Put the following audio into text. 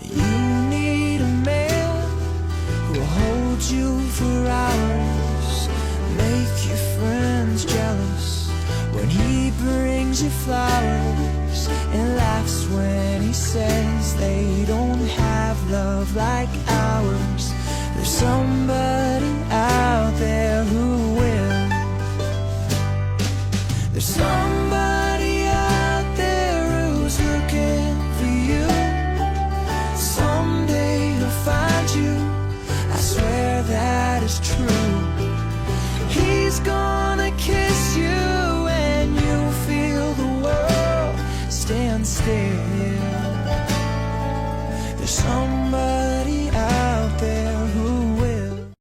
You need a man who'll hold you for hours, make your friends jealous when he brings you flowers, and laughs when he says they don't have love like ours. There's somebody out there who will. There's somebody out there who's looking for you. Someday he'll find you, I swear that is true. He's gonna kiss you and you'll feel the world stand still. There's some